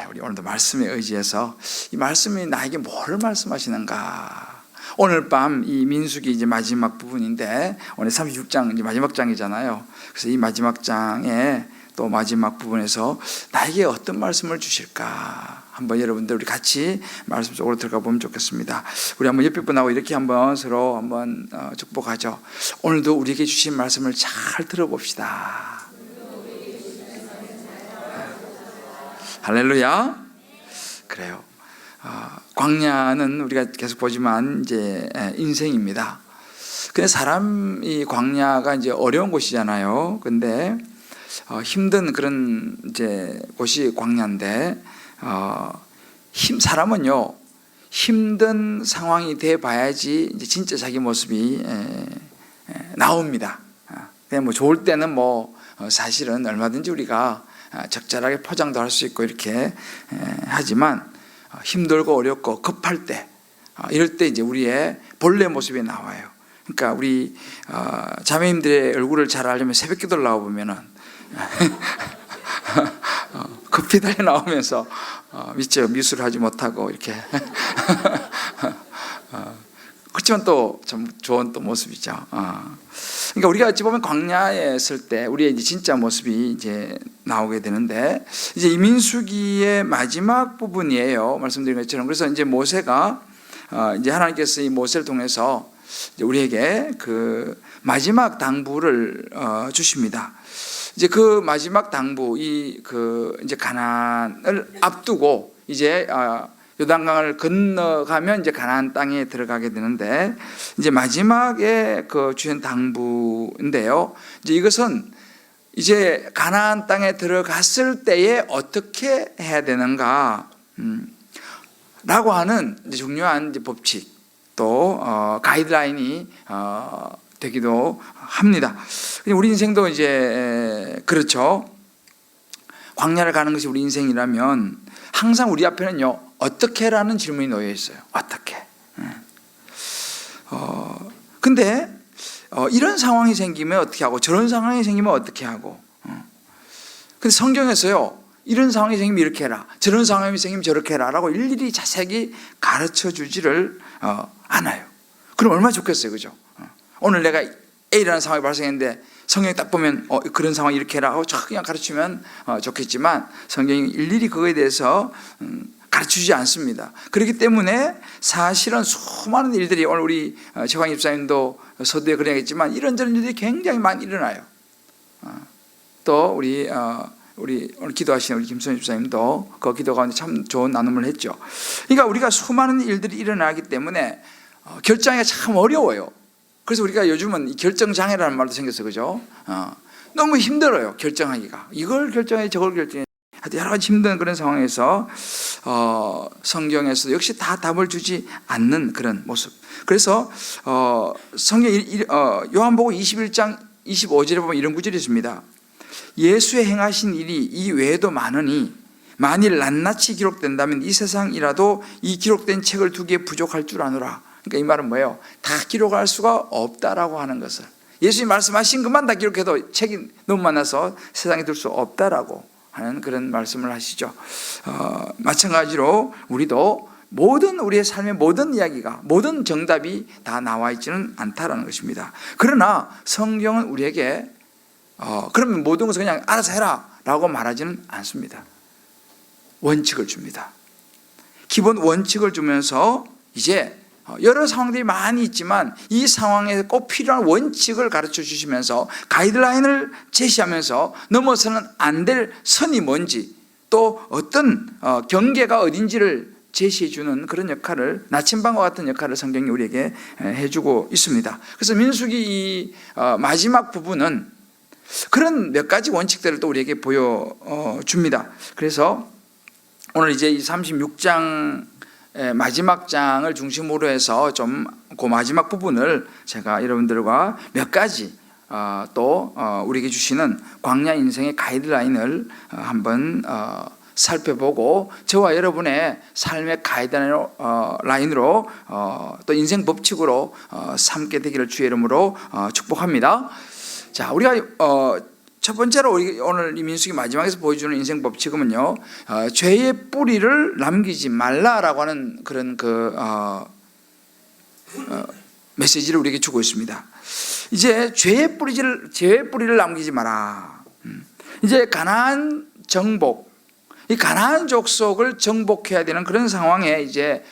우리 오늘도 말씀에 의지해서 이 말씀이 나에게 뭐를 말씀하시는가. 오늘 밤 이 민수기 이제 마지막 부분인데 오늘 36장 이제 마지막 장이잖아요. 그래서 이 마지막 장에 또 마지막 부분에서 나에게 어떤 말씀을 주실까 한번 여러분들 우리 같이 말씀 속으로 들어가 보면 좋겠습니다. 우리 한번 옆에 분하고 이렇게 한번 서로 한번 축복하죠. 오늘도 우리에게 주신 말씀을 잘 들어봅시다. 할렐루야. 그래요. 광야는 우리가 계속 보지만 이제 인생입니다. 근데 사람이 광야가 이제 어려운 곳이잖아요. 근데 힘든 그런 이제 곳이 광야인데 사람은요 힘든 상황이 돼 봐야지 이제 진짜 자기 모습이 나옵니다. 그냥 뭐 좋을 때는 뭐 사실은 얼마든지 우리가 적절하게 포장도 할 수 있고 이렇게 하지만 힘들고 어렵고 급할 때 이럴 때 이제 우리의 본래 모습이 나와요. 그러니까 우리 자매님들의 얼굴을 잘 알려면 새벽기도를 나와 보면은 급히 달려 나오면서 미술을 하지 못하고 이렇게 그렇지만 또 참 좋은 또 모습이죠. 그러니까 우리가 어찌 보면 광야에 있을 때 우리의 이제 진짜 모습이 이제 나오게 되는데 이제 이 민수기의 마지막 부분이에요. 말씀드린 것처럼. 그래서 이제 모세가 이제 하나님께서 이 모세를 통해서 이제 우리에게 그 마지막 당부를 주십니다. 이제 그 마지막 당부 이제 가나안을 앞두고 이제 요단강을 건너가면 이제 가나안 땅에 들어가게 되는데 이제 마지막에 그 주신 당부인데요. 이제 이것은 이제 가나안 땅에 들어갔을 때에 어떻게 해야 되는가 라고 하는 이제 중요한 이제 법칙 또 가이드라인이 되기도 합니다. 우리 인생도 이제 그렇죠. 광야를 가는 것이 우리 인생이라면 항상 우리 앞에는요 어떻게라는 질문이 놓여 있어요. 어떻게? 근데 이런 상황이 생기면 어떻게 하고 저런 상황이 생기면 어떻게 하고 근데 성경에서요 이런 상황이 생기면 이렇게 해라 저런 상황이 생기면 저렇게 해라 라고 일일이 자세하게 가르쳐 주지를 않아요. 그럼 얼마나 좋겠어요. 그죠? 오늘 내가 A라는 상황이 발생했는데 성경에 딱 보면 그런 상황 이렇게 해라 하고 그냥 가르치면 좋겠지만 성경이 일일이 그거에 대해서 가르치지 않습니다. 그렇기 때문에 사실은 수많은 일들이 오늘 우리 최광희 집사님도 서두에 그래야겠지만 이런저런 일들이 굉장히 많이 일어나요. 또 우리 오늘 기도하시는 우리 김선희 집사님도 그 기도 가운데 참 좋은 나눔을 했죠. 그러니까 우리가 수많은 일들이 일어나기 때문에 결정하기가 참 어려워요. 그래서 우리가 요즘은 결정장애라는 말도 생겼어요. 그죠? 너무 힘들어요. 결정하기가. 이걸 결정해 저걸 결정해. 하여튼 여러 가지 힘든 그런 상황에서 성경에서 역시 다 답을 주지 않는 그런 모습. 그래서 성경 요한복음 21장 25절에 보면 이런 구절이 있습니다. 예수의 행하신 일이 이 외에도 많으니 만일 낱낱이 기록된다면 이 세상이라도 이 기록된 책을 2개 부족할 줄 아노라. 그러니까 이 말은 뭐예요? 다 기록할 수가 없다라고 하는 것을 예수님 말씀하신 것만 다 기록해도 책이 너무 많아서 세상에 들 수 없다라고 하는 그런 말씀을 하시죠. 마찬가지로 우리도 우리의 삶의 모든 이야기가 모든 정답이 다 나와 있지는 않다라는 것입니다. 그러나 성경은 우리에게 그러면 모든 것을 그냥 알아서 해라 라고 말하지는 않습니다. 원칙을 줍니다. 기본 원칙을 주면서 이제 여러 상황들이 많이 있지만 이 상황에 꼭 필요한 원칙을 가르쳐 주시면서 가이드라인을 제시하면서 넘어서는 안 될 선이 뭔지 또 어떤 경계가 어딘지를 제시해 주는 그런 역할을 나침반과 같은 역할을 성경이 우리에게 해주고 있습니다. 그래서 민수기 이 마지막 부분은 그런 몇 가지 원칙들을 또 우리에게 보여줍니다. 그래서 오늘 이제 이 36장 마지막 장을 중심으로 해서 좀 그 마지막 부분을 제가 여러분들과 몇 가지 또 우리에게 주시는 광야 인생의 가이드라인을 한번 살펴보고 저와 여러분의 삶의 가이드라인으로 또 인생 법칙으로 삼게 되기를 주의 이름으로 축복합니다. 자, 우리가 첫 번째로 오늘 이 민수기 마지막에서 보여주는 인생 법칙은요, 죄의 뿌리를 남기지 말라라고 하는 그런 메시지를 우리에게 주고 있습니다. 이제 죄의 뿌리를 남기지 마라. 이제 가나안 정복, 이 가나안 족속을 정복해야 되는 그런 상황에 이제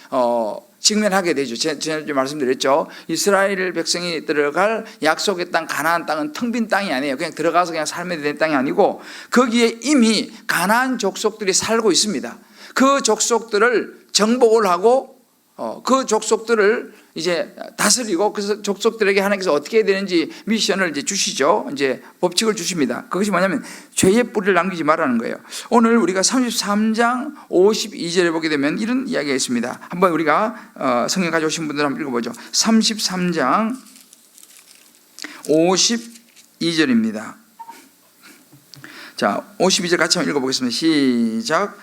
직면하게 되죠. 제가 말씀드렸죠. 이스라엘 백성이 들어갈 약속의 땅 가나안 땅은 텅 빈 땅이 아니에요. 그냥 들어가서 그냥 살면 되는 땅이 아니고 거기에 이미 가나안 족속들이 살고 있습니다. 그 족속들을 정복을 하고 그 족속들을 이제 다스리고, 그래서 족속들에게 하나님께서 어떻게 해야 되는지 미션을 이제 주시죠. 이제 법칙을 주십니다. 그것이 뭐냐면 죄의 뿌리를 남기지 말라는 거예요. 오늘 우리가 33장 52절에 보게 되면 이런 이야기가 있습니다. 한번 우리가 성경 가져오신 분들 한번 읽어보죠. 33장 52절입니다. 자, 52절 같이 한번 읽어보겠습니다. 시작.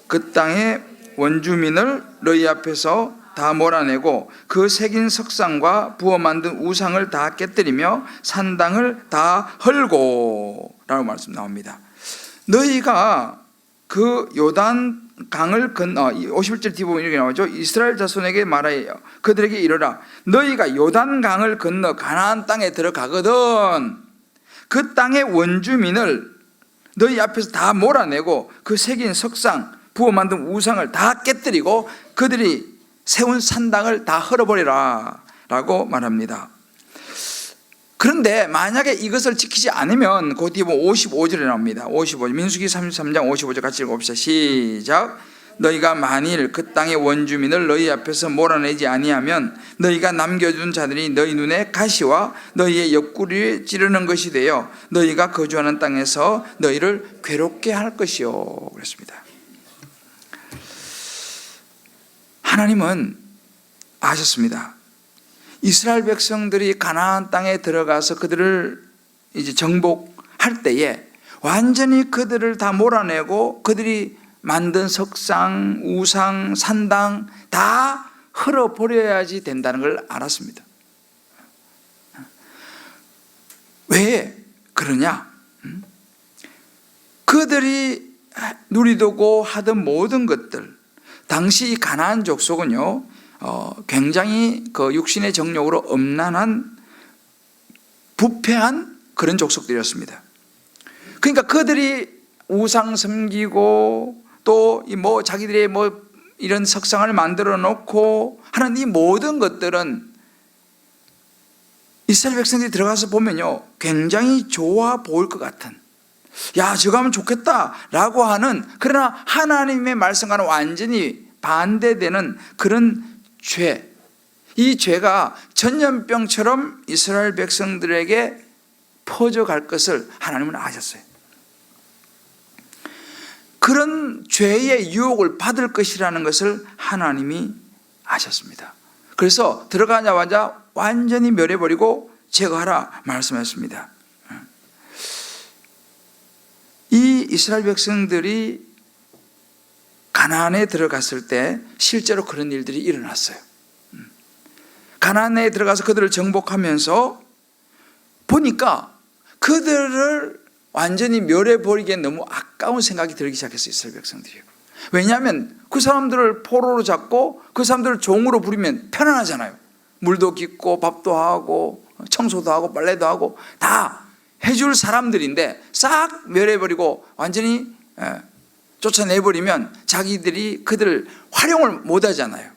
그 땅의 원주민을 너희 앞에서 다 몰아내고 그 새긴 석상과 부어 만든 우상을 다 깨뜨리며 산당을 다 헐고 라고 말씀 나옵니다. 너희가 그 요단 강을 건너, 51절 뒤보면 이렇게 나오죠. 이스라엘 자손에게 말하여 그들에게 이르라. 너희가 요단 강을 건너 가나안 땅에 들어가거든 그 땅의 원주민을 너희 앞에서 다 몰아내고 그 새긴 석상 부어 만든 우상을 다 깨뜨리고 그들이 세운 산당을 다 헐어버리라 라고 말합니다. 그런데 만약에 이것을 지키지 않으면 그 뒤에 55절에 나옵니다. 55절, 민수기 33장 55절 같이 읽어봅시다. 시작. 너희가 만일 그 땅의 원주민을 너희 앞에서 몰아내지 아니하면 너희가 남겨둔 자들이 너희 눈에 가시와 너희의 옆구리에 찌르는 것이 되어 너희가 거주하는 땅에서 너희를 괴롭게 할 것이요. 그랬습니다. 하나님은 아셨습니다. 이스라엘 백성들이 가나안 땅에 들어가서 그들을 이제 정복할 때에 완전히 그들을 다 몰아내고 그들이 만든 석상, 우상, 산당 다 헐어버려야지 된다는 걸 알았습니다. 왜 그러냐? 그들이 누리도고 하던 모든 것들, 당시 이 가나안 족속은요, 굉장히 그 육신의 정욕으로 엄난한 부패한 그런 족속들이었습니다. 그러니까 그들이 우상 섬기고 또 뭐 자기들의 뭐 이런 석상을 만들어 놓고 하는 이 모든 것들은 이스라엘 백성들이 들어가서 보면요, 굉장히 좋아 보일 것 같은, 야, 저거 하면 좋겠다라고 하는, 그러나 하나님의 말씀과는 완전히 반대되는 그런 죄, 이 죄가 전염병처럼 이스라엘 백성들에게 퍼져갈 것을 하나님은 아셨어요. 그런 죄의 유혹을 받을 것이라는 것을 하나님이 아셨습니다. 그래서 들어가자마자 완전히 멸해버리고 제거하라 말씀하셨습니다. 이 이스라엘 백성들이 가나안에 들어갔을 때 실제로 그런 일들이 일어났어요. 가나안에 들어가서 그들을 정복하면서 보니까 그들을 완전히 멸해버리기에 너무 아까운 생각이 들기 시작했어요. 이스라엘 백성들이. 왜냐하면 그 사람들을 포로로 잡고 그 사람들을 종으로 부리면 편안하잖아요. 물도 깃고 밥도 하고 청소도 하고 빨래도 하고 다 해줄 사람들인데 싹 멸해버리고 완전히 쫓아내버리면 자기들이 그들을 활용을 못하잖아요.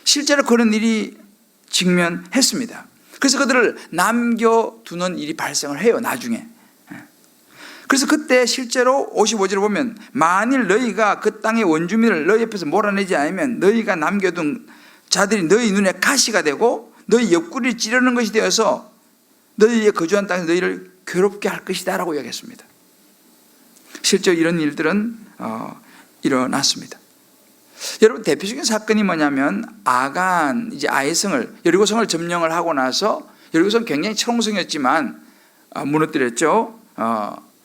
실제로 그런 일이 직면했습니다. 그래서 그들을 남겨두는 일이 발생을 해요, 나중에. 그래서 그때 실제로 55절을 보면 만일 너희가 그 땅의 원주민을 너희 옆에서 몰아내지 않으면 너희가 남겨둔 자들이 너희 눈에 가시가 되고 너희 옆구리를 찌르는 것이 되어서 너희의 거주한 땅에서 너희를 괴롭게 할 것이다 라고 이야기했습니다. 실제로 이런 일들은 일어났습니다. 여러분, 대표적인 사건이 뭐냐면 아간, 이제 아이성을, 여리고성을 점령을 하고 나서 여리고성 굉장히 철옹성이었지만 무너뜨렸죠.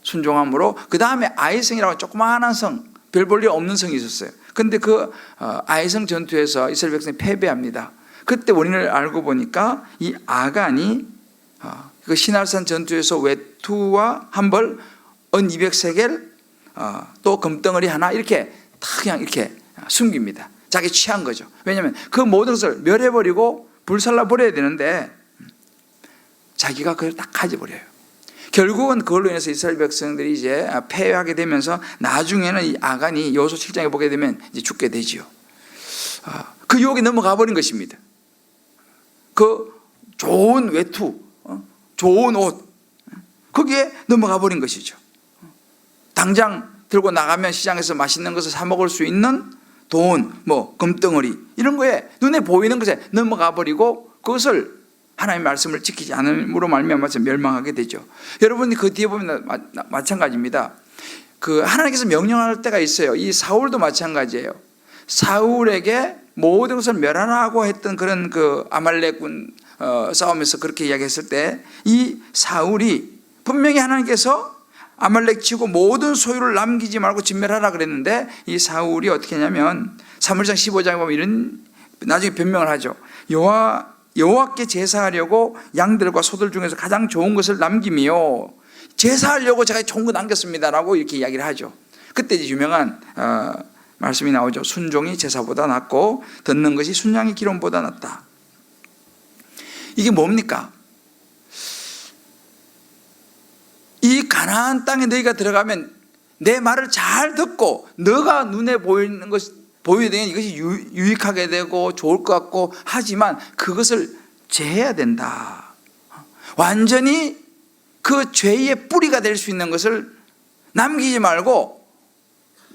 순종함으로. 그 다음에 아이성이라고 조그마한 성, 별 볼 일 없는 성이 있었어요. 그런데 그 아이성 전투에서 이스라엘 백성이 패배합니다. 그때 원인을 알고 보니까 이 아간이 그 신할산 전투에서 외투와 한 벌, 은 200세겔, 또 금덩어리 하나 이렇게 다 그냥 이렇게 숨깁니다. 자기 취한 거죠. 왜냐하면 그 모든 것을 멸해버리고 불살라 버려야 되는데 자기가 그걸 딱 가져버려요. 결국은 그걸로 인해서 이스라엘 백성들이 이제 패하게 되면서 나중에는 이 아간이 여호수아 7장에 보게 되면 이제 죽게 되지요. 그 유혹에 넘어가 버린 것입니다. 그 좋은 외투, 좋은 옷, 거기에 넘어가 버린 것이죠. 당장 들고 나가면 시장에서 맛있는 것을 사 먹을 수 있는 돈, 뭐 금덩어리 이런 거에 눈에 보이는 것에 넘어가 버리고 그것을 하나님의 말씀을 지키지 않음으로 말미암아서 멸망하게 되죠. 여러분이 그 뒤에 보면 마찬가지입니다. 그 하나님께서 명령할 때가 있어요. 이 사울도 마찬가지예요. 사울에게 모든 것을 멸하라고 했던 그런 그 아말렉군 싸움에서 그렇게 이야기했을 때 이 사울이 분명히 하나님께서 아말렉 치고 모든 소유를 남기지 말고 진멸하라 그랬는데 이 사울이 어떻게 했냐면 사무엘상 15장에 보면 이런 나중에 변명을 하죠. 여호와께 제사하려고 양들과 소들 중에서 가장 좋은 것을 남기며 제사하려고 제가 좋은 거 남겼습니다라고 이렇게 이야기를 하죠. 그때 이제 유명한 말씀이 나오죠. 순종이 제사보다 낫고 듣는 것이 순양의 기름보다 낫다. 이게 뭡니까? 이 가나안 땅에 너희가 들어가면 내 말을 잘 듣고 너가 눈에 보이는 것 보여야 되는 이것이 유익하게 되고 좋을 것 같고 하지만 그것을 제해야 된다. 완전히 그 죄의 뿌리가 될 수 있는 것을 남기지 말고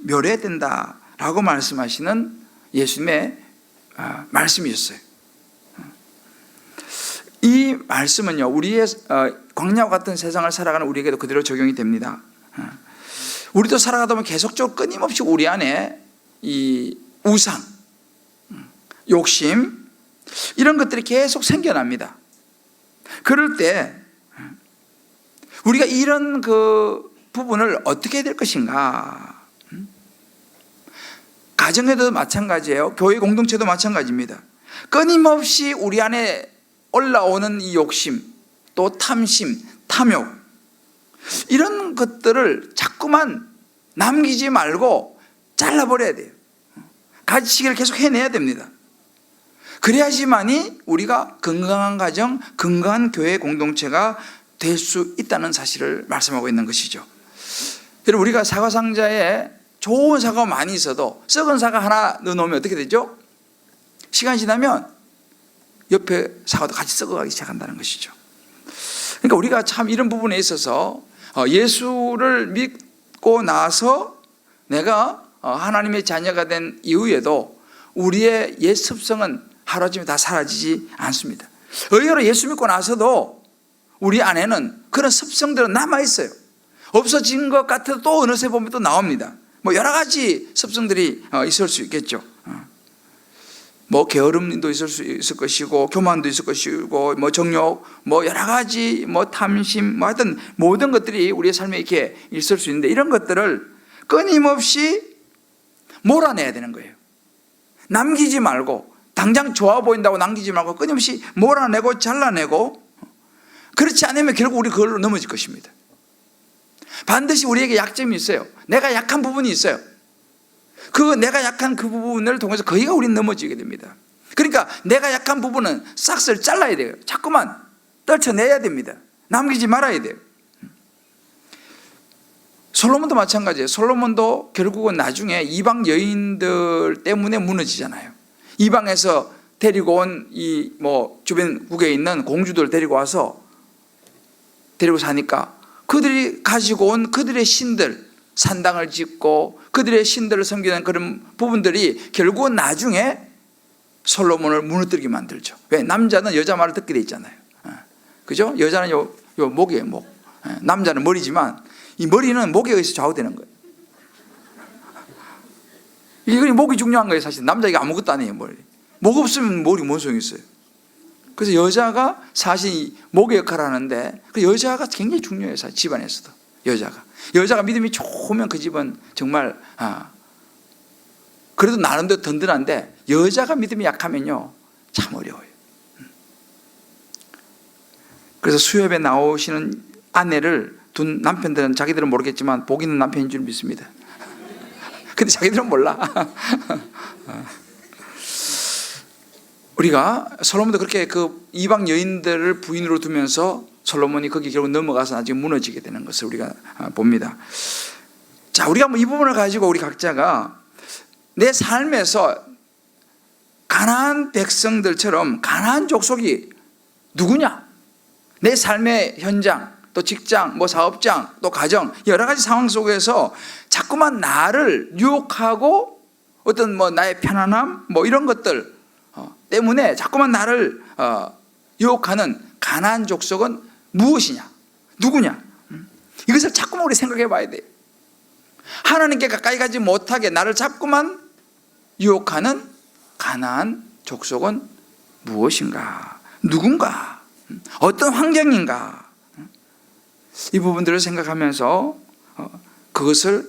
멸해야 된다라고 말씀하시는 예수님의 말씀이었어요. 이 말씀은요, 우리의 광야와 같은 세상을 살아가는 우리에게도 그대로 적용이 됩니다. 우리도 살아가다 보면 계속적으로 끊임없이 우리 안에 이 우상, 욕심 이런 것들이 계속 생겨납니다. 그럴 때 우리가 이런 그 부분을 어떻게 해야 될 것인가? 가정에도 마찬가지예요. 교회 공동체도 마찬가지입니다. 끊임없이 우리 안에 올라오는 이 욕심, 또 탐심, 탐욕 이런 것들을 자꾸만 남기지 말고 잘라버려야 돼요. 가지치기를 계속 해내야 됩니다. 그래야지만이 우리가 건강한 가정, 건강한 교회 공동체가 될 수 있다는 사실을 말씀하고 있는 것이죠. 여러분, 우리가 사과 상자에 좋은 사과가 많이 있어도 썩은 사과 하나 넣어놓으면 어떻게 되죠? 시간이 지나면 옆에 사과도 같이 썩어가기 시작한다는 것이죠. 그러니까 우리가 참 이런 부분에 있어서 예수를 믿고 나서 내가 하나님의 자녀가 된 이후에도 우리의 옛 습성은 하루아침에 다 사라지지 않습니다. 의외로 예수 믿고 나서도 우리 안에는 그런 습성들은 남아있어요. 없어진 것 같아도 또 어느새 보면 또 나옵니다. 뭐 여러 가지 습성들이 있을 수 있겠죠. 뭐 게으름도 있을 것이고 교만도 있을 것이고 뭐 정욕 뭐 여러 가지 뭐 탐심 뭐 하여튼 모든 것들이 우리의 삶에 이렇게 있을 수 있는데 이런 것들을 끊임없이 몰아내야 되는 거예요. 남기지 말고 당장 좋아 보인다고 남기지 말고 끊임없이 몰아내고 잘라내고 그렇지 않으면 결국 우리 그걸로 넘어질 것입니다. 반드시 우리에게 약점이 있어요. 내가 약한 부분이 있어요. 내가 약한 그 부분을 통해서 거기가 우리는 넘어지게 됩니다. 그러니까 내가 약한 부분은 싹을 잘라야 돼요. 자꾸만 떨쳐내야 됩니다. 남기지 말아야 돼요. 솔로몬도 마찬가지예요. 솔로몬도 결국은 나중에 이방 여인들 때문에 무너지잖아요. 이방에서 데리고 온 이 뭐 주변국에 있는 공주들 데리고 사니까 그들이 가지고 온 그들의 신들 산당을 짓고 그들의 신들을 섬기는 그런 부분들이 결국은 나중에 솔로몬을 무너뜨리게 만들죠. 왜? 남자는 여자 말을 듣게 돼 있잖아요. 그죠? 여자는 요 목이에요, 목. 남자는 머리지만 이 머리는 목에 의해서 좌우되는 거예요. 이게 목이 중요한 거예요, 사실. 남자가 아무것도 아니에요, 머리. 목 없으면 머리 뭔 소용이 있어요. 그래서 여자가 사실 목의 역할을 하는데 그 여자가 굉장히 중요해요, 사실 집안에서도. 여자가 믿음이 좋으면 그 집은 정말 그래도 나름대로 든든한데 여자가 믿음이 약하면요 참 어려워요. 그래서 수협에 나오시는 아내를 둔 남편들은 자기들은 모르겠지만 복 있는 남편인 줄 믿습니다. 근데 자기들은 몰라. 우리가 솔로몬도 그렇게 그 이방 여인들을 부인으로 두면서 솔로몬이 거기 결국 넘어가서 나중에 무너지게 되는 것을 우리가 봅니다. 자, 우리가 뭐 이 부분을 가지고 우리 각자가 내 삶에서 가나안 백성들처럼 가나안 족속이 누구냐? 내 삶의 현장, 또 직장, 뭐 사업장, 또 가정, 여러 가지 상황 속에서 자꾸만 나를 유혹하고 어떤 뭐 나의 편안함, 뭐 이런 것들 때문에 자꾸만 나를 유혹하는 가나안 족속은 무엇이냐? 누구냐? 이것을 자꾸만 우리 생각해 봐야 돼요. 하나님께 가까이 가지 못하게 나를 자꾸만 유혹하는 가나안 족속은 무엇인가? 누군가? 어떤 환경인가? 이 부분들을 생각하면서 그것을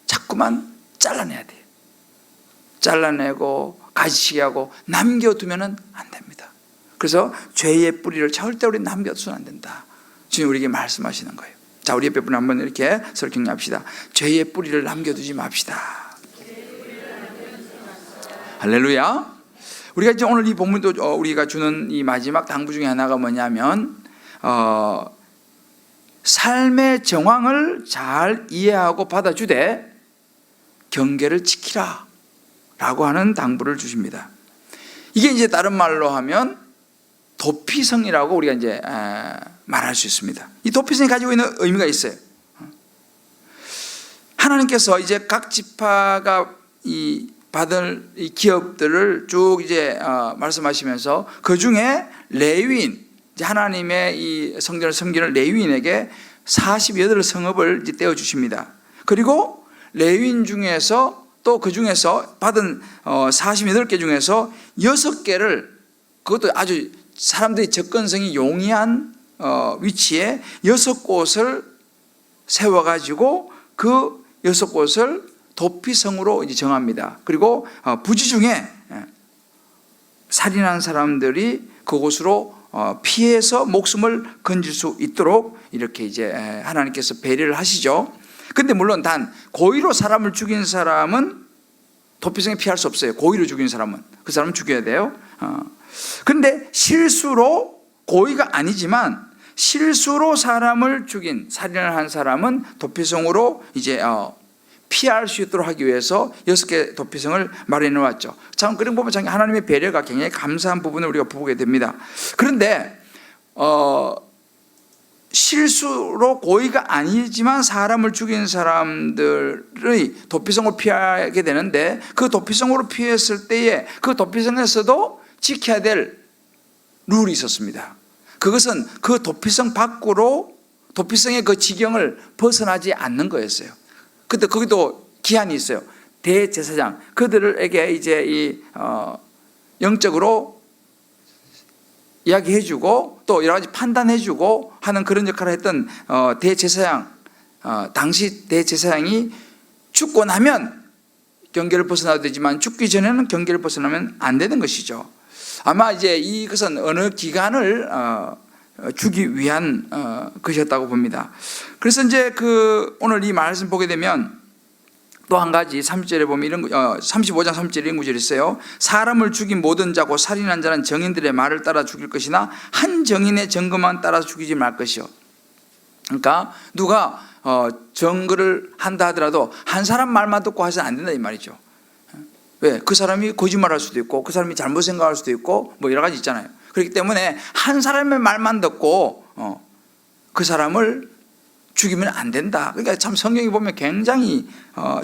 자꾸만 잘라내야 돼요. 잘라내고 가지치게 하고 남겨두면 안 됩니다. 그래서 죄의 뿌리를 절대 우리 남겨두면 안 된다. 주님 우리에게 말씀하시는 거예요. 자, 우리 옆에 분 한번 이렇게 서로 격려합시다. 죄의 뿌리를 남겨두지 맙시다. 할렐루야. 우리가 이제 오늘 이 본문도 우리가 주는 이 마지막 당부 중에 하나가 뭐냐면 삶의 정황을 잘 이해하고 받아주되 경계를 지키라 라고 하는 당부를 주십니다. 이게 이제 다른 말로 하면 도피성이라고 우리가 이제 말할 수 있습니다. 이 도피성이 가지고 있는 의미가 있어요. 하나님께서 이제 각 지파가 받을 이 기업들을 쭉 이제 말씀하시면서 그 중에 레위인, 이제 하나님의 이 성전을 섬기는 레위인에게 48성읍을 이제 떼어 주십니다. 그리고 레위인 중에서 또 그 중에서 받은 48개 중에서 6개를, 그것도 아주 사람들이 접근성이 용이한 위치에 6곳을 세워가지고 그 6곳을 도피성으로 이제 정합니다. 그리고 부지 중에 살인한 사람들이 그곳으로 피해서 목숨을 건질 수 있도록 이렇게 이제 하나님께서 배려를 하시죠. 근데 물론 단 고의로 사람을 죽인 사람은 도피성에 피할 수 없어요. 고의로 죽인 사람은 그 사람은 죽여야 돼요. 그런데 실수로, 고의가 아니지만 실수로 사람을 죽인, 살인을 한 사람은 도피성으로 이제 피할 수 있도록 하기 위해서 6개 도피성을 마련해 놓았죠. 참 그런 부분 참 하나님의 배려가 굉장히 감사한 부분을 우리가 보게 됩니다. 그런데 실수로, 고의가 아니지만 사람을 죽인 사람들의 도피성으로 피하게 되는데, 그 도피성으로 피했을 때에 그 도피성에서도 지켜야 될 룰이 있었습니다. 그것은 그 도피성 밖으로, 도피성의 그 지경을 벗어나지 않는 거였어요. 근데 거기도 기한이 있어요. 대제사장, 그들에게 이제 이 영적으로 이야기해주고 또 여러 가지 판단해주고 하는 그런 역할을 했던 대제사장, 당시 대제사장이 죽고 나면 경계를 벗어나도 되지만 죽기 전에는 경계를 벗어나면 안 되는 것이죠. 아마 이제 이것은 어느 기간을 주기 위한 것이었다고 봅니다. 그래서 이제 오늘 이 말씀 보게 되면 또 한 가지 30절에 보면 이런 35장 3절에 이런 구절이 있어요. 사람을 죽인 모든 자고 살인한 자는 정인들의 말을 따라 죽일 것이나 한 정인의 증거만 따라 죽이지 말 것이요. 그러니까 누가 증거를 한다 하더라도 한 사람 말만 듣고 하셔는 안 된다 이 말이죠. 왜? 그 사람이 거짓말할 수도 있고 그 사람이 잘못 생각할 수도 있고 뭐 여러 가지 있잖아요. 그렇기 때문에 한 사람의 말만 듣고 그 사람을 죽이면 안 된다. 그러니까 참 성경에 보면 굉장히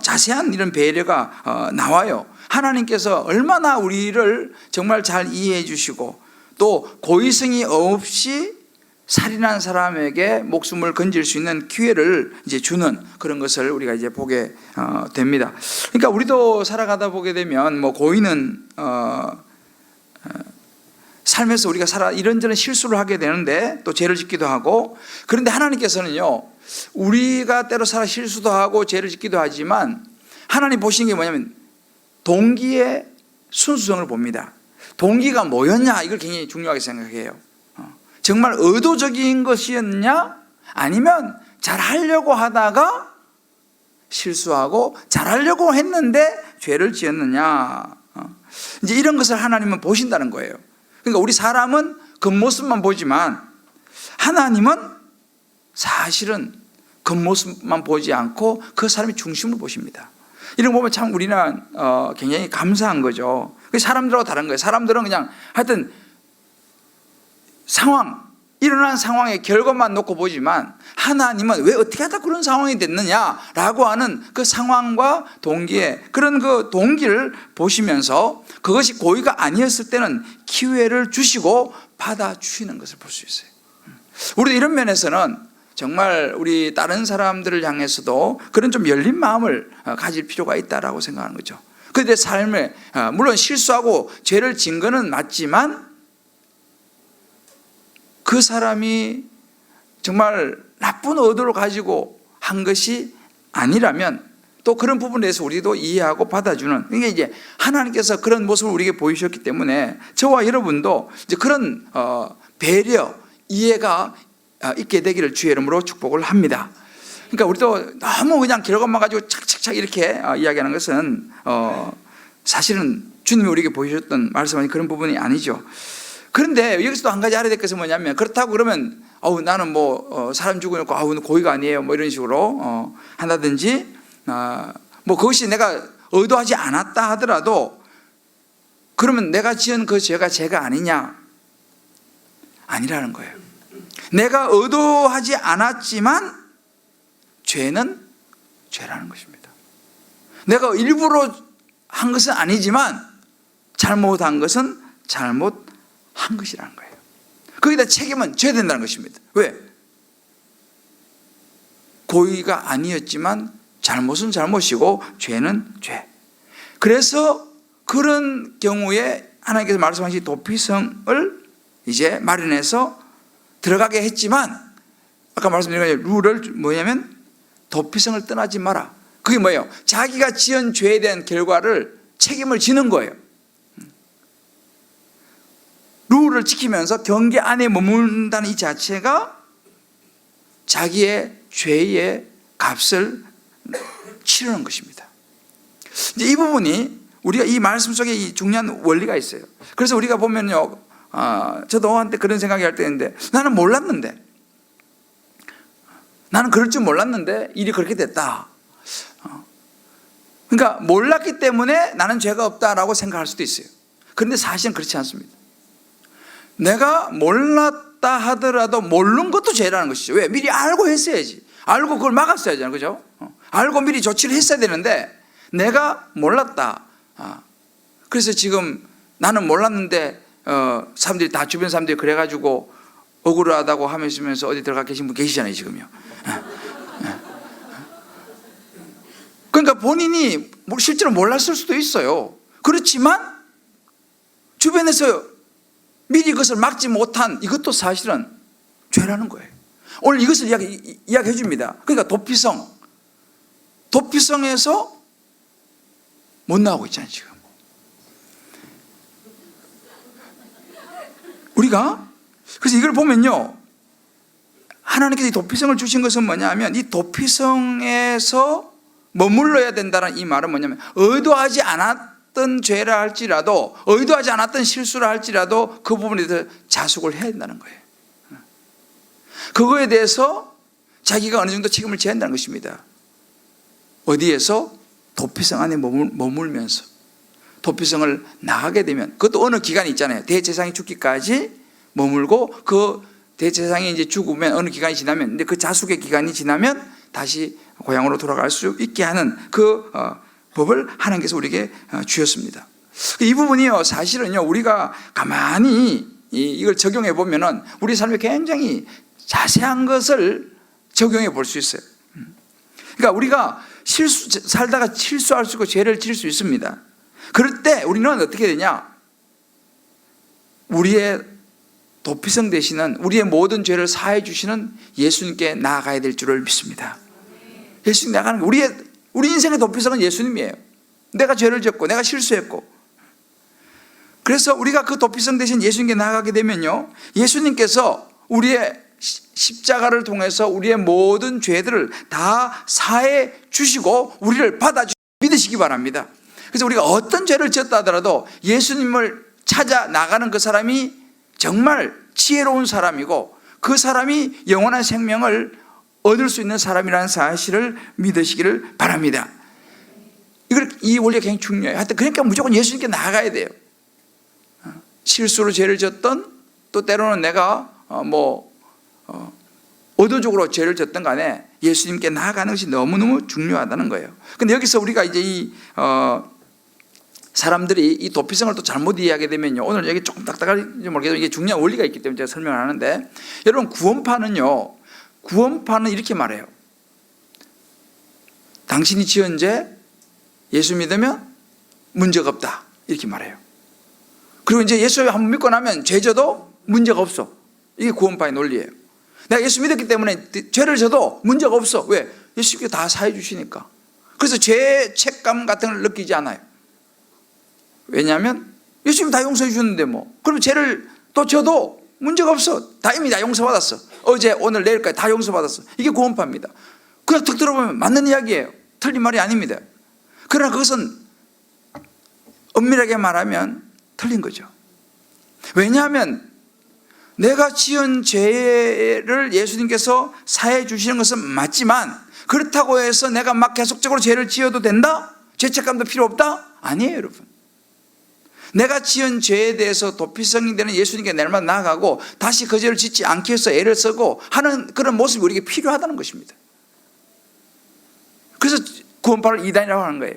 자세한 이런 배려가 나와요. 하나님께서 얼마나 우리를 정말 잘 이해해 주시고 또 고의성이 없이 살인한 사람에게 목숨을 건질 수 있는 기회를 이제 주는 그런 것을 우리가 이제 보게 됩니다. 그러니까 우리도 살아가다 보게 되면 뭐 고의는 삶에서 우리가 이런저런 실수를 하게 되는데 또 죄를 짓기도 하고, 그런데 하나님께서는요 우리가 때로 실수도 하고 죄를 짓기도 하지만 하나님 보시는 게 뭐냐면 동기의 순수성을 봅니다. 동기가 뭐였냐 이걸 굉장히 중요하게 생각해요. 정말 의도적인 것이었냐? 아니면 잘하려고 하다가 실수하고 잘하려고 했는데 죄를 지었느냐? 이제 이런 것을 하나님은 보신다는 거예요. 그러니까 우리 사람은 겉모습만 보지만 하나님은 사실은 겉모습만 보지 않고 그 사람의 중심을 보십니다. 이런 거 보면 참 우리는 굉장히 감사한 거죠. 사람들하고 다른 거예요. 사람들은 그냥 하여튼 일어난 상황의 결과만 놓고 보지만 하나님은 왜 어떻게 하다 그런 상황이 됐느냐라고 하는 그 상황과 동기에 그런 그 동기를 보시면서 그것이 고의가 아니었을 때는 기회를 주시고 받아주시는 것을 볼 수 있어요. 우리도 이런 면에서는 정말 우리 다른 사람들을 향해서도 그런 좀 열린 마음을 가질 필요가 있다라고 생각하는 거죠. 그런데 삶에 물론 실수하고 죄를 진 거는 맞지만 그 사람이 정말 나쁜 의도를 가지고 한 것이 아니라면 또 그런 부분에 대해서 우리도 이해하고 받아주는, 이게 이제 하나님께서 그런 모습을 우리에게 보이셨기 때문에 저와 여러분도 이제 그런 배려, 이해가 있게 되기를 주의 이름으로 축복을 합니다. 그러니까 우리도 너무 그냥 결과만 가지고 착착착 이렇게 이야기하는 것은 사실은 주님이 우리에게 보여주셨던 말씀은 그런 부분이 아니죠. 그런데 여기서도 한 가지 알아야 될 것은 뭐냐면, 그렇다고 그러면 나는 뭐 사람 죽여놓고 고의가 아니에요 뭐 이런 식으로 한다든지 뭐 그것이 내가 의도하지 않았다 하더라도 그러면 내가 지은 그 죄가 죄가 아니냐? 아니라는 거예요. 내가 의도하지 않았지만 죄는 죄라는 것입니다. 내가 일부러 한 것은 아니지만 잘못한 것은 잘못한 것이라는 거예요. 거기다 책임은 져야 된다는 것입니다. 왜? 고의가 아니었지만 잘못은 잘못이고 죄는 죄. 그래서 그런 경우에 하나님께서 말씀하신 도피성을 이제 마련해서 들어가게 했지만, 아까 말씀드린 룰을 뭐냐면 도피성을 떠나지 마라. 그게 뭐예요? 자기가 지은 죄에 대한 결과를 책임을 지는 거예요. 룰을 지키면서 경계 안에 머문다는 이 자체가 자기의 죄의 값을 치르는 것입니다. 이제 이 부분이 우리가 이 말씀 속에 이 중요한 원리가 있어요. 그래서 우리가 보면요, 저도 한때 그런 생각이 할 때인데, 나는 몰랐는데, 나는 그럴 줄 몰랐는데 일이 그렇게 됐다. 그러니까 몰랐기 때문에 나는 죄가 없다라고 생각할 수도 있어요. 그런데 사실은 그렇지 않습니다. 내가 몰랐다 하더라도 모르는 것도 죄라는 것이죠. 왜? 미리 알고 했어야지. 알고 그걸 막았어야잖아요. 그죠? 알고 미리 조치를 했어야 되는데 내가 몰랐다. 그래서 지금 나는 몰랐는데 사람들이 다 주변 사람들이 그래가지고 억울하다고 하면서 어디 들어가 계신 분 계시잖아요 지금요. 그러니까 본인이 실제로 몰랐을 수도 있어요. 그렇지만 주변에서 미리 그것을 막지 못한 이것도 사실은 죄라는 거예요. 오늘 이것을 이야기해 줍니다. 그러니까 도피성에서 못 나오고 있잖아요 지금. 우리가 그래서 이걸 보면요, 하나님께서 이 도피성을 주신 것은 뭐냐면, 이 도피성에서 머물러야 된다는 이 말은 뭐냐면, 의도하지 않았던 죄라 할지라도, 의도하지 않았던 실수라 할지라도 그 부분에 대해서 자숙을 해야 된다는 거예요. 그거에 대해서 자기가 어느 정도 책임을 져야 한다는 것입니다. 어디에서? 도피성 안에 머물면서. 도피성을 나가게 되면, 그것도 어느 기간이 있잖아요. 대제사장이 죽기까지 머물고, 그 대제사장이 이제 죽으면 어느 기간이 지나면, 근데 그 자숙의 기간이 지나면 다시 고향으로 돌아갈 수 있게 하는 그 법을 하나님께서 우리에게 주셨습니다. 이 부분이요, 사실은요, 우리가 가만히 이걸 적용해 보면은 우리 삶에 굉장히 자세한 것을 적용해 볼 수 있어요. 그러니까 우리가 살다가 실수할 수 있고 죄를 지을 수 있습니다. 그럴 때 우리는 어떻게 되냐? 우리의 도피성 되시는, 우리의 모든 죄를 사해 주시는 예수님께 나아가야 될 줄을 믿습니다. 예수님 나가는 거, 우리 인생의 도피성은 예수님이에요. 내가 죄를 졌고 내가 실수했고, 그래서 우리가 그 도피성 대신 예수님께 나아가게 되면요, 예수님께서 우리의 십자가를 통해서 우리의 모든 죄들을 다 사해 주시고 우리를 받아주시고 믿으시기 바랍니다. 그래서 우리가 어떤 죄를 지었다 하더라도 예수님을 찾아 나가는 그 사람이 정말 지혜로운 사람이고 그 사람이 영원한 생명을 얻을 수 있는 사람이라는 사실을 믿으시기를 바랍니다. 이 원리가 굉장히 중요해요. 하여튼 그러니까 무조건 예수님께 나아가야 돼요. 실수로 죄를 졌던, 또 때로는 내가 의도적으로 죄를 졌던 간에 예수님께 나아가는 것이 너무너무 중요하다는 거예요. 근데 여기서 우리가 이제 사람들이 이 도피성을 또 잘못 이해하게 되면요, 오늘 여기 조금 딱딱할지 모르겠지만 이게 중요한 원리가 있기 때문에 제가 설명을 하는데, 여러분 구원파는 이렇게 말해요. 당신이 지은 죄 예수 믿으면 문제가 없다, 이렇게 말해요. 그리고 이제 예수 한번 믿고 나면 죄 져도 문제가 없어. 이게 구원파의 논리예요. 내가 예수 믿었기 때문에 죄를 져도 문제가 없어. 왜? 예수님께 다 사해 주시니까. 그래서 죄 책감 같은 걸 느끼지 않아요. 왜냐하면 예수님이 다 용서해 주는데 그러면 죄를 또 져도 문제가 없어. 다 이미 다 용서받았어. 어제 오늘 내일까지 다 용서받았어. 이게 구원파입니다. 그냥 툭 들어보면 맞는 이야기예요. 틀린 말이 아닙니다. 그러나 그것은 엄밀하게 말하면 틀린 거죠. 왜냐하면 내가 지은 죄를 예수님께서 사해 주시는 것은 맞지만, 그렇다고 해서 내가 막 계속적으로 죄를 지어도 된다? 죄책감도 필요 없다? 아니에요, 여러분. 내가 지은 죄에 대해서 도피성이 되는 예수님께 날마다 나아가고 다시 그 죄를 짓지 않기 위해서 애를 쓰고 하는 그런 모습이 우리에게 필요하다는 것입니다. 그래서 구원파를 이단이라고 하는 거예요.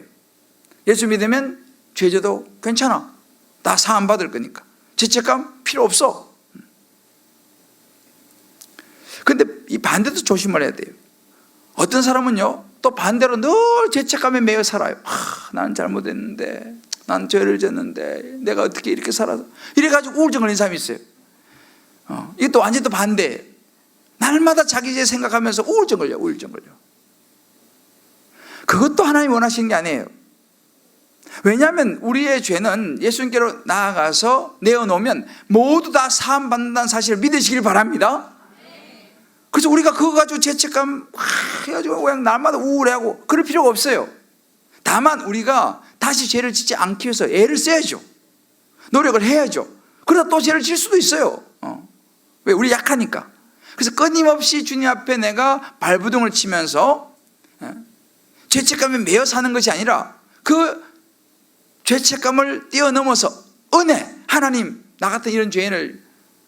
예수 믿으면 죄져도 괜찮아. 다 사함 받을 거니까. 죄책감 필요 없어. 근데 이 반대도 조심을 해야 돼요. 어떤 사람은요, 또 반대로 늘 죄책감에 매여 살아요. 난 잘못했는데, 난 죄를 졌는데, 내가 어떻게 이렇게 살아서. 이래가지고 우울증 걸린 사람이 있어요. 이게 또 완전 또 반대예요. 날마다 자기 죄 생각하면서 우울증 걸려. 그것도 하나님이 원하시는 게 아니에요. 왜냐하면 우리의 죄는 예수님께로 나아가서 내어놓으면 모두 다 사함받는다는 사실을 믿으시길 바랍니다. 그래서 우리가 그거 가지고 죄책감 해가지고 그냥 날마다 우울해하고 그럴 필요가 없어요. 다만 우리가 다시 죄를 짓지 않기 위해서 애를 써야죠. 노력을 해야죠. 그러다 또 죄를 질 수도 있어요. 왜? 우리 약하니까. 그래서 끊임없이 주님 앞에 내가 발부둥을 치면서 죄책감에 매여 사는 것이 아니라 그 죄책감을 뛰어넘어서 은혜, 하나님, 나 같은 이런 죄인을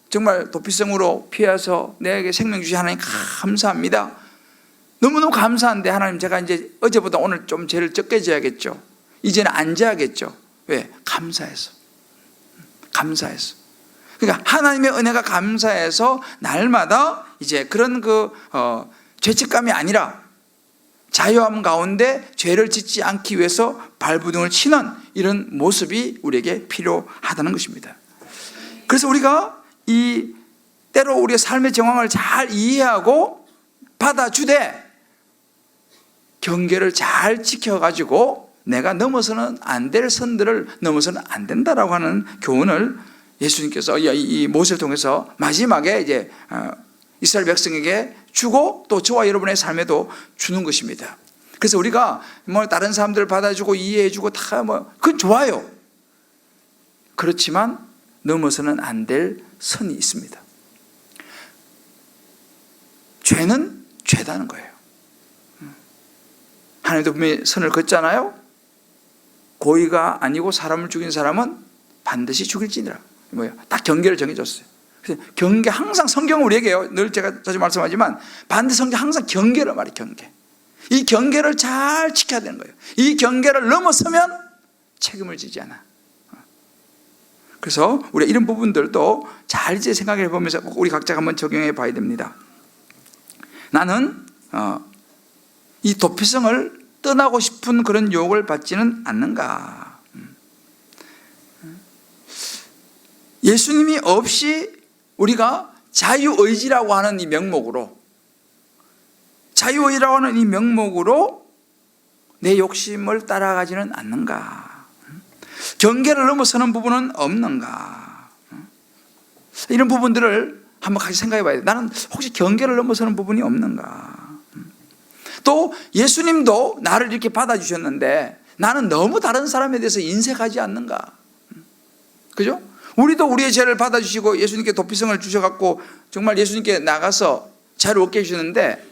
정말 도피성으로 피해서 내게 생명 주신 하나님 감사합니다. 너무너무 감사한데 하나님, 제가 이제 어제보다 오늘 좀 죄를 적게 져야겠죠. 이제는 안 져야겠죠. 왜? 감사해서. 그러니까 하나님의 은혜가 감사해서 날마다 이제 그런 죄책감이 아니라 자유함 가운데 죄를 짓지 않기 위해서 발부둥을 치는 이런 모습이 우리에게 필요하다는 것입니다. 그래서 우리가 때로 우리의 삶의 정황을 잘 이해하고 받아주되 경계를 잘 지켜가지고 내가 넘어서는 안 될 선들을 넘어서는 안 된다라고 하는 교훈을 예수님께서 이 모세를 통해서 마지막에 이제 이스라엘 백성에게 주고 또 저와 여러분의 삶에도 주는 것입니다. 그래서 우리가 다른 사람들을 받아주고 이해해주고 다 그건 좋아요. 그렇지만 넘어서는 안 될 선이 있습니다. 죄는 죄다는 거예요. 하나님도 분명히 선을 긋잖아요. 고의가 아니고 사람을 죽인 사람은 반드시 죽일지니라. 딱 경계를 정해줬어요. 그래서 경계, 항상 성경은 우리에게요, 늘 제가 자주 말씀하지만 반드시 성경 항상 경계를 말해요. 경계. 이 경계를 잘 지켜야 되는 거예요. 이 경계를 넘어서면 책임을 지지 않아. 그래서 우리가 이런 부분들도 잘 이제 생각해 보면서 우리 각자가 한번 적용해 봐야 됩니다. 나는 이 도피성을 떠나고 싶은 그런 유혹을 받지는 않는가? 예수님이 없이 우리가 자유의지라고 하는 이 명목으로 내 욕심을 따라가지는 않는가? 경계를 넘어서는 부분은 없는가? 이런 부분들을 한번 같이 생각해 봐야 돼. 나는 혹시 경계를 넘어서는 부분이 없는가? 또 예수님도 나를 이렇게 받아주셨는데 나는 너무 다른 사람에 대해서 인색하지 않는가? 그죠? 우리도 우리의 죄를 받아주시고 예수님께 도피성을 주셔갖고 정말 예수님께 나가서 자유를 얻게 해주셨는데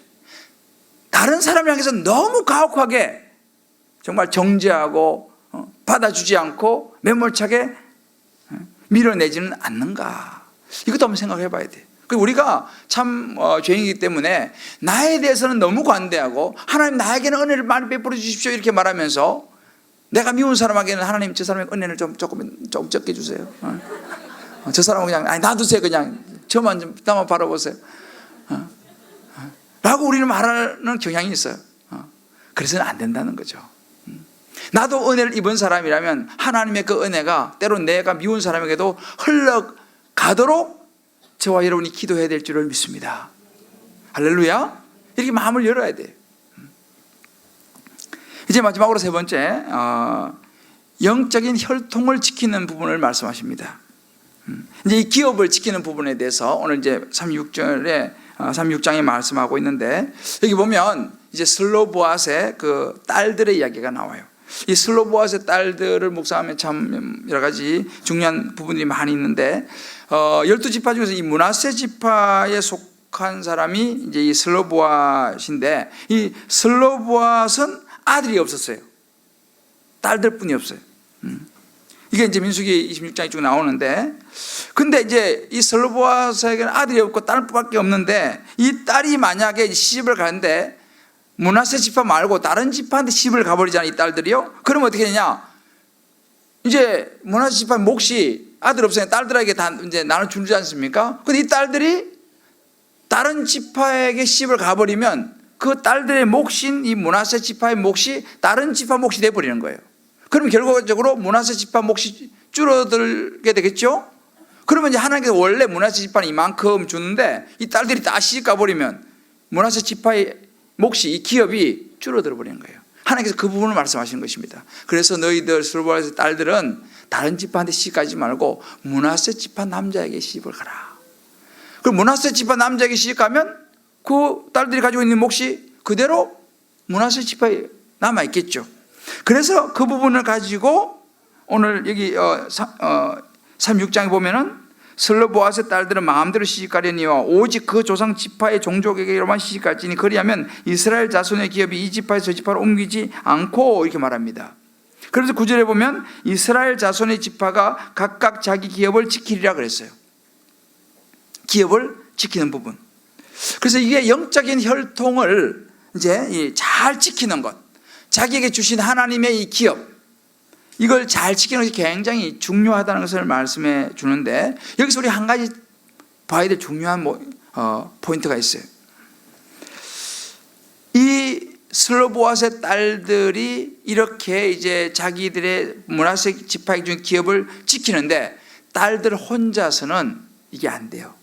다른 사람을 향해서 너무 가혹하게 정말 정죄하고 받아주지 않고 매몰차게 밀어내지는 않는가? 이것도 한번 생각해 봐야 돼. 우리가 참 죄인이기 때문에 나에 대해서는 너무 관대하고 하나님 나에게는 은혜를 많이 베풀어 주십시오 이렇게 말하면서 내가 미운 사람에게는 하나님 저 사람의 은혜를 좀 적게 주세요. 저 사람은 그냥 놔두세요. 그냥 저만 좀 나만 바라보세요. 라고 우리는 말하는 경향이 있어요. 그래서는 안 된다는 거죠. 나도 은혜를 입은 사람이라면 하나님의 그 은혜가 때로 내가 미운 사람에게도 흘러가도록 저와 여러분이 기도해야 될 줄을 믿습니다. 할렐루야. 이렇게 마음을 열어야 돼요. 이제 마지막으로 세 번째, 영적인 혈통을 지키는 부분을 말씀하십니다. 이제 이 기업을 지키는 부분에 대해서 오늘 이제 36장에 말씀하고 있는데 여기 보면 이제 슬로보앗의 그 딸들의 이야기가 나와요. 이 슬로보앗의 딸들을 묵상하면 참 여러 가지 중요한 부분들이 많이 있는데 12지파 중에서 이 므낫세 지파에 속한 사람이 이제 이 슬로보앗인데 이 슬로보앗은 아들이 없었어요. 딸들뿐이 없어요. 이게 이제 민수기 26장에 쭉 나오는데 근데 이제 이 슬로보앗에게는 아들이 없고 딸밖에 없는데 이 딸이 만약에 시집을 가는데 므낫세 지파 말고 다른 지파한테 시집을 가버리잖아 이 딸들이요. 그러면 어떻게 되냐? 이제 므낫세 지파 몫이 아들 없으니까 딸들에게 다 이제 나눠주지 않습니까? 근데 이 딸들이 다른 지파에게 시집을 가버리면 그 딸들의 몫인 이 므낫세 지파의 몫이 다른 지파 몫이 돼버리는 거예요. 그럼 결과적으로 므낫세 지파 몫이 줄어들게 되겠죠? 그러면 이제 하나님께서 원래 므낫세 지파는 이만큼 주는데 이 딸들이 다 시집 가버리면 므낫세 지파의 몫이 이 기업이 줄어들어 버리는 거예요. 하나님께서 그 부분을 말씀하시는 것입니다. 그래서 너희들 슬로보앗의 딸들은 다른 지파한테 시집 가지 말고 므낫세 지파 남자에게 시집을 가라. 그럼 므낫세 지파 남자에게 시집 가면 그 딸들이 가지고 있는 몫이 그대로 므낫세 지파에 남아 있겠죠. 그래서 그 부분을 가지고 오늘 여기 36장에 보면은 슬로보앗의 딸들은 마음대로 시집가려니와 오직 그 조상 지파의 종족에게로만 시집갈지니 그리하면 이스라엘 자손의 기업이 이 지파에서 저 지파로 옮기지 않고 이렇게 말합니다. 그래서 9절에 보면 이스라엘 자손의 지파가 각각 자기 기업을 지키리라 그랬어요. 기업을 지키는 부분. 그래서 이게 영적인 혈통을 이제 잘 지키는 것, 자기에게 주신 하나님의 이 기업, 이걸 잘 지키는 것이 굉장히 중요하다는 것을 말씀해 주는데 여기서 우리 한 가지 봐야 될 중요한 포인트가 있어요. 이 슬로보앗의 딸들이 이렇게 이제 자기들의 므낫세 지파에 준 기업을 지키는데 딸들 혼자서는 이게 안 돼요.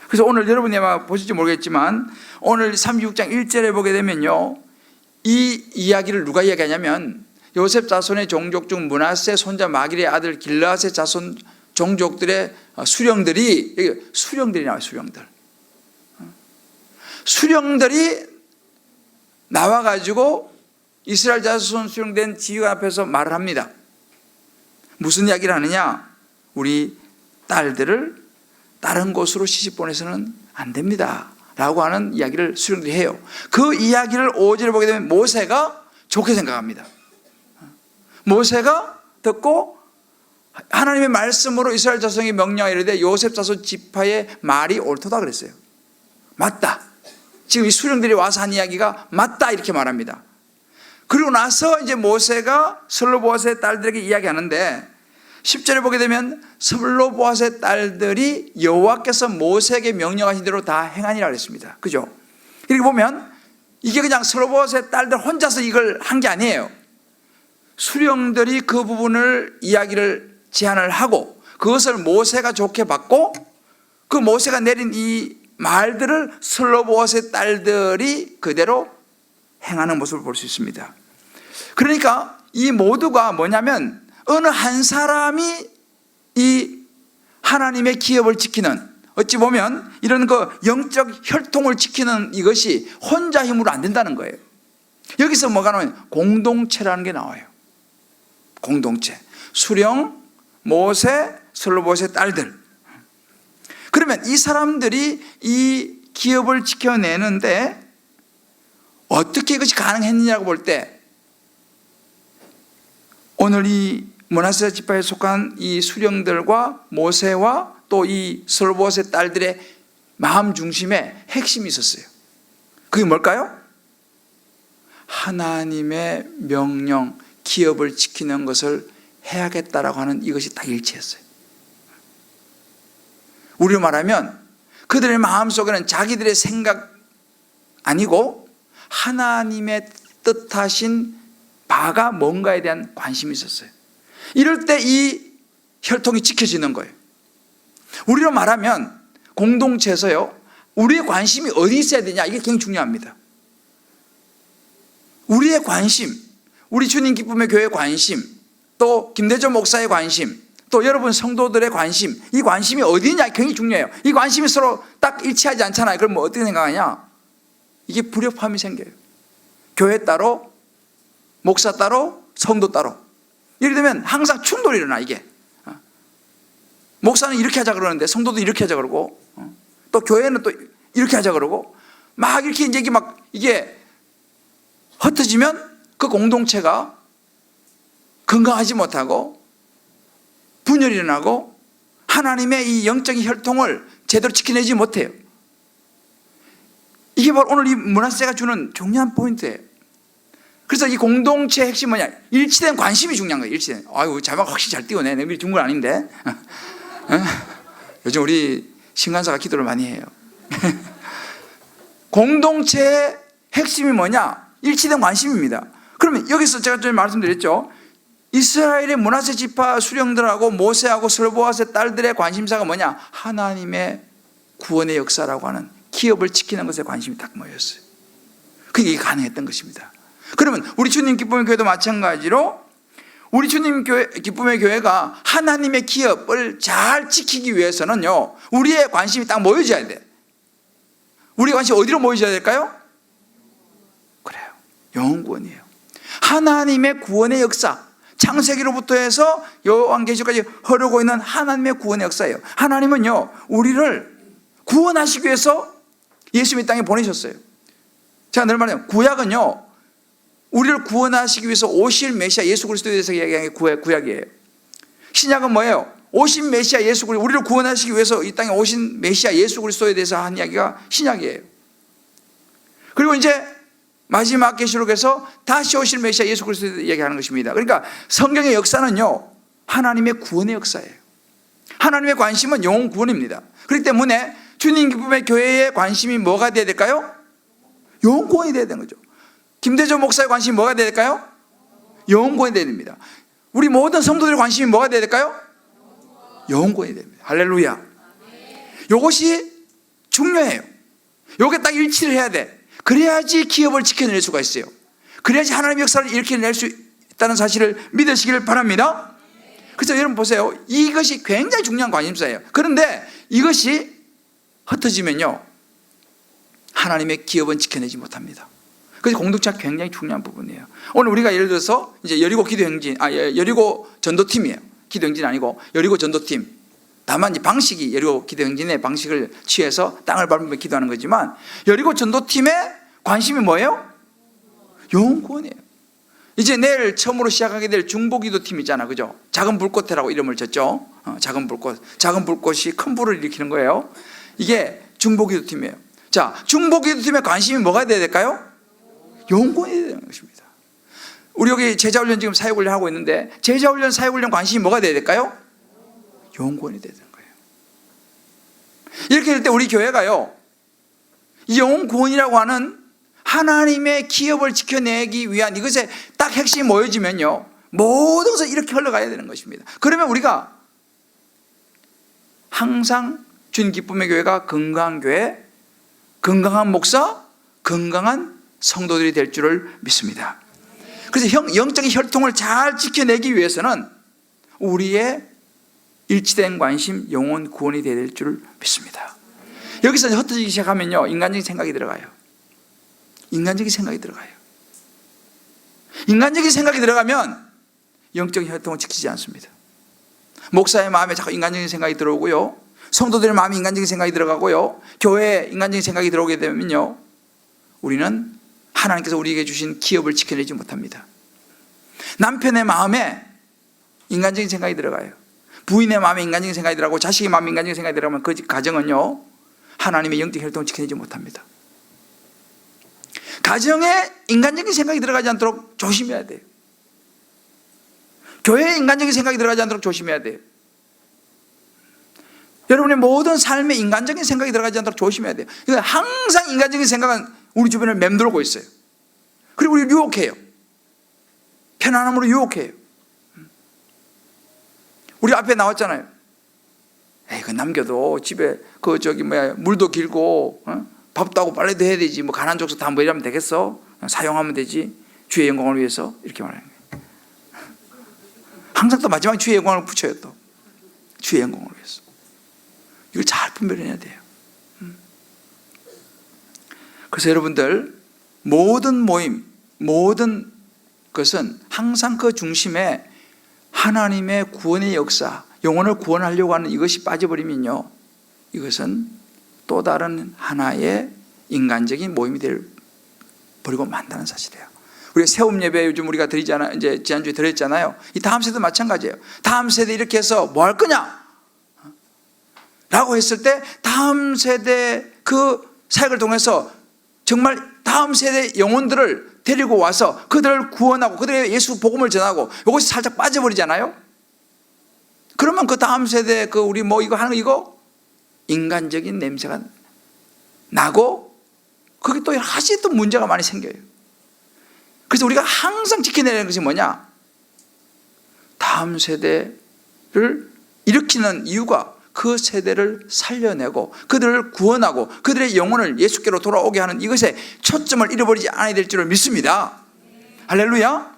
그래서 오늘 여러분이 아마 보실지 모르겠지만 오늘 36장 1절에 보게 되면요, 이 이야기를 누가 이야기하냐면 요셉 자손의 종족 중 므낫세 손자 마길의 아들 길르앗의 자손 종족들의 수령들이 나와요. 수령들이 나와가지고 이스라엘 자손 수령된 지휘관 앞에서 말을 합니다. 무슨 이야기를 하느냐? 우리 딸들을 다른 곳으로 시집 보내서는 안 됩니다 라고 하는 이야기를 수령들이 해요. 그 이야기를 5절에 보게 되면 모세가 좋게 생각합니다. 모세가 듣고 하나님의 말씀으로 이스라엘 자손에게 명령하여 이르되 요셉 자손 지파의 말이 옳도다 그랬어요. 맞다. 지금 이 수령들이 와서 한 이야기가 맞다 이렇게 말합니다. 그리고 나서 이제 모세가 슬로보앗의 딸들에게 이야기하는데 10절에 보게 되면 슬로보앗의 딸들이 여호와께서 모세에게 명령하신 대로 다 행하니라 그랬습니다. 그죠? 이렇게 보면 이게 그냥 슬로보앗의 딸들 혼자서 이걸 한 게 아니에요. 수령들이 그 부분을 이야기를 제안을 하고 그것을 모세가 좋게 받고 그 모세가 내린 이 말들을 슬로보앗의 딸들이 그대로 행하는 모습을 볼 수 있습니다. 그러니까 이 모두가 뭐냐면 어느 한 사람이 이 하나님의 기업을 지키는 어찌 보면 이런 그 영적 혈통을 지키는 이것이 혼자 힘으로 안 된다는 거예요. 여기서 뭐가 나오면 공동체라는 게 나와요. 공동체. 수령, 모세, 슬로봇의 딸들. 그러면 이 사람들이 이 기업을 지켜내는데 어떻게 이것이 가능했느냐고 볼 때, 오늘 이 므낫세 지파에 속한 이 수령들과 모세와 또 이 슬로봇의 딸들의 마음 중심에 핵심이 있었어요. 그게 뭘까요? 하나님의 명령, 기업을 지키는 것을 해야겠다라고 하는 이것이 딱 일치했어요. 우리로 말하면 그들의 마음속에는 자기들의 생각 아니고 하나님의 뜻하신 바가 뭔가에 대한 관심이 있었어요. 이럴 때 이 혈통이 지켜지는 거예요. 우리로 말하면 공동체에서요, 우리의 관심이 어디 있어야 되냐, 이게 굉장히 중요합니다. 우리의 관심, 우리 주님 기쁨의 교회의 관심, 또 김대전 목사의 관심, 또 여러분 성도들의 관심, 이 관심이 어디 있냐 굉장히 중요해요. 이 관심이 서로 딱 일치하지 않잖아요. 그럼 뭐 어떻게 생각하냐? 이게 불협화음이 생겨요. 교회 따로, 목사 따로, 성도 따로. 예를 들면 항상 충돌이 일어나. 이게 목사는 이렇게 하자 그러는데 성도도 이렇게 하자 그러고, 또 교회는 또 이렇게 하자 그러고, 막 이렇게 이제 이게 흩어지면 그 공동체가 건강하지 못하고 분열이 일어나고 하나님의 이 영적인 혈통을 제대로 지켜내지 못해요. 이게 바로 오늘 이 므낫세가 주는 중요한 포인트예요. 그래서 이 공동체의 핵심이 뭐냐? 일치된 관심이 중요한 거예요. 일치된. 아유, 자막 확실히 잘 띄우네. 내가 미리 준 건 아닌데. 요즘 우리 신간사가 기도를 많이 해요. 공동체의 핵심이 뭐냐? 일치된 관심입니다. 그러면 여기서 제가 좀 말씀드렸죠. 이스라엘의 므낫세 지파 수령들하고 모세하고 슬로봇의 딸들의 관심사가 뭐냐? 하나님의 구원의 역사라고 하는 기업을 지키는 것에 관심이 딱 모였어요. 그게 가능했던 것입니다. 그러면 우리 주님 기쁨의 교회도 마찬가지로 우리 주님 기쁨의 교회가 하나님의 기업을 잘 지키기 위해서는요, 우리의 관심이 딱 모여져야 돼. 우리의 관심이 어디로 모여져야 될까요? 그래요. 영구원이에요. 하나님의 구원의 역사, 창세기로부터 해서 요한계시록까지 흐르고 있는 하나님의 구원의 역사예요. 하나님은요, 우리를 구원하시기 위해서 예수님이 땅에 보내셨어요. 제가 늘 말해요. 구약은요, 우리를 구원하시기 위해서 오실 메시아 예수 그리스도에 대해서 이야기하는 게 구약이에요. 신약은 뭐예요? 오신 메시아 예수 그리스도, 우리를 구원하시기 위해서 이 땅에 오신 메시아 예수 그리스도에 대해서 한 이야기가 신약이에요. 그리고 이제 마지막 계시록에서 다시 오실 메시아 예수 그리스도에 대해서 이야기하는 것입니다. 그러니까 성경의 역사는요, 하나님의 구원의 역사예요. 하나님의 관심은 영혼 구원입니다. 그렇기 때문에 주님 기쁨의 교회의 관심이 뭐가 되어야 될까요? 영혼 구원이 되어야 되는 거죠. 김대전 목사의 관심이 뭐가 되어야 될까요? 영혼 구원이 되어야 됩니다. 우리 모든 성도들의 관심이 뭐가 되어야 될까요? 영혼 구원이 됩니다. 할렐루야. 이것이 중요해요. 이게 딱 일치를 해야 돼. 그래야지 기업을 지켜낼 수가 있어요. 그래야지 하나님의 역사를 일으켜낼 수 있다는 사실을 믿으시기를 바랍니다. 그래서 여러분 보세요. 이것이 굉장히 중요한 관심사예요. 그런데 이것이 흩어지면요, 하나님의 기업은 지켜내지 못합니다. 그래서 공동체가 굉장히 중요한 부분이에요. 오늘 우리가 예를 들어서 이제 여리고 기도행진, 여리고 전도팀이에요. 기도행진 아니고 여리고 전도팀. 다만 이제 방식이 여리고 기도행진의 방식을 취해서 땅을 밟으며 기도하는 거지만, 여리고 전도팀의 관심이 뭐예요? 영혼 구원이에요. 이제 내일 처음으로 시작하게 될 중보기도팀 있잖아, 그죠? 작은 불꽃이라고 이름을 졌죠. 작은 불꽃. 작은 불꽃이 큰 불을 일으키는 거예요. 이게 중보기도팀이에요. 자, 중보기도팀의 관심이 뭐가 돼야 될까요? 영혼이 되는 것입니다. 우리 여기 제자훈련 지금 사역훈련 하고 있는데, 제자훈련 사역훈련 관심이 뭐가 돼야 될까요? 영혼이 되는 거예요. 이렇게 될 때 우리 교회가요, 이 영혼 구원이라고 하는 하나님의 기업을 지켜내기 위한 이것에 딱 핵심이 모여지면요, 모든 것이 이렇게 흘러가야 되는 것입니다. 그러면 우리가 항상 주님 기쁨의 교회가 건강한 교회, 건강한 목사, 건강한 성도들이 될 줄을 믿습니다. 그래서 영적인 혈통을 잘 지켜내기 위해서는 우리의 일치된 관심, 영혼 구원이 되어야 될 줄 믿습니다. 여기서 흩어지기 시작하면요, 인간적인 생각이 들어가요. 인간적인 생각이 들어가요. 인간적인 생각이 들어가면 영적인 혈통을 지키지 않습니다. 목사의 마음에 자꾸 인간적인 생각이 들어오고요, 성도들의 마음에 인간적인 생각이 들어가고요, 교회에 인간적인 생각이 들어오게 되면요, 우리는 하나님께서 우리에게 주신 기업을 지켜내지 못합니다. 남편의 마음에 인간적인 생각이 들어가요. 부인의 마음에 인간적인 생각이 들어가고 자식의 마음에 인간적인 생각이 들어가면 그 가정은요, 하나님의 영적 혈통을 지켜내지 못합니다. 가정에 인간적인 생각이 들어가지 않도록 조심해야 돼요. 교회에 인간적인 생각이 들어가지 않도록 조심해야 돼요. 여러분의 모든 삶에 인간적인 생각이 들어가지 않도록 조심해야 돼요. 그러니까 항상 인간적인 생각은 우리 주변을 맴돌고 있어요. 그리고 우리 유혹해요. 편안함으로 유혹해요. 우리 앞에 나왔잖아요. 에이, 그 남겨도 집에 물도 길고 밥도 하고 빨래도 해야 되지, 뭐 가난 족속 다 뭐 이러면 되겠어? 사용하면 되지, 주의 영광을 위해서, 이렇게 말하는 거예요. 항상 또 마지막에 주의 영광을 붙여요. 또 주의 영광을 위해서. 이걸 잘 분별해야 돼요. 그래서 여러분들, 모든 모임, 모든 것은 항상 그 중심에 하나님의 구원의 역사, 영혼을 구원하려고 하는 이것이 빠져버리면요, 이것은 또 다른 하나의 인간적인 모임이 버리고 만다는 사실이에요. 우리가 세움 예배 요즘 우리가 드리잖아요. 이제 지난주에 드렸잖아요. 이 다음 세대도 마찬가지예요. 다음 세대 이렇게 해서 뭐 할 거냐? 라고 했을 때 다음 세대 그 사역을 통해서 정말 다음 세대 영혼들을 데리고 와서 그들을 구원하고 그들의 예수 복음을 전하고, 이것이 살짝 빠져버리잖아요. 그러면 그 다음 세대 우리 뭐 이거 하는 거 이거 인간적인 냄새가 나고, 그게 또 여러 가지 또 문제가 많이 생겨요. 그래서 우리가 항상 지켜내야 하는 것이 뭐냐? 다음 세대를 일으키는 이유가 그 세대를 살려내고 그들을 구원하고 그들의 영혼을 예수께로 돌아오게 하는 이것에 초점을 잃어버리지 않아야 될 줄을 믿습니다. 할렐루야.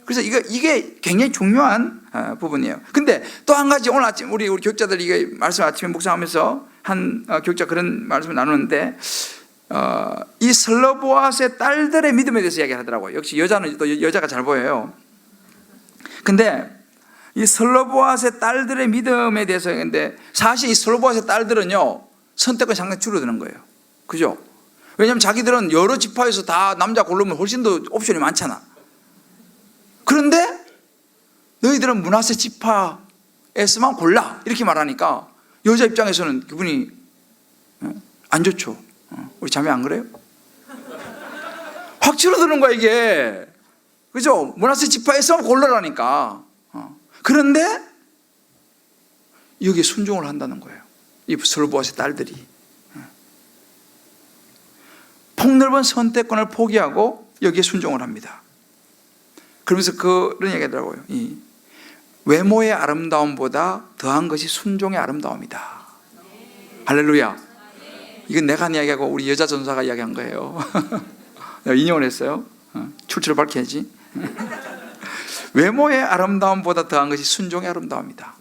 그래서 이게 굉장히 중요한 부분이에요. 근데 또 한 가지, 오늘 아침 우리 교육자들이 이게 말씀 아침에 묵상하면서 한 교육자 그런 말씀을 나누는데, 이 슬로보앗의 딸들의 믿음에 대해서 이야기하더라고요. 역시 여자는 또 여자가 잘 보여요. 근데 이 슬로보앗의 딸들의 믿음에 대해서 했는데, 사실 이 슬로보앗의 딸들은요, 선택권이 상당히 줄어드는 거예요. 그죠? 왜냐하면 자기들은 여러 지파에서 다 남자 고르면 훨씬 더 옵션이 많잖아. 그런데 너희들은 므낫세 지파에서만 골라, 이렇게 말하니까 여자 입장에서는 기분이 안 좋죠. 우리 자매 안 그래요? 확 줄어드는 거야 이게. 그죠? 므낫세 지파에서만 골라라니까. 그런데 여기에 순종을 한다는 거예요. 이 슬로보앗의 딸들이 폭넓은 선택권을 포기하고 여기에 순종을 합니다. 그러면서 그런 얘기 하더라고요. 이 외모의 아름다움보다 더한 것이 순종의 아름다움이다. 할렐루야. 이건 내가 한 이야기하고 우리 여자 전사가 이야기한 거예요. 인용을 했어요. 출처를 밝혀야지. 외모의 아름다움보다 더한 것이 순종의 아름다움이다.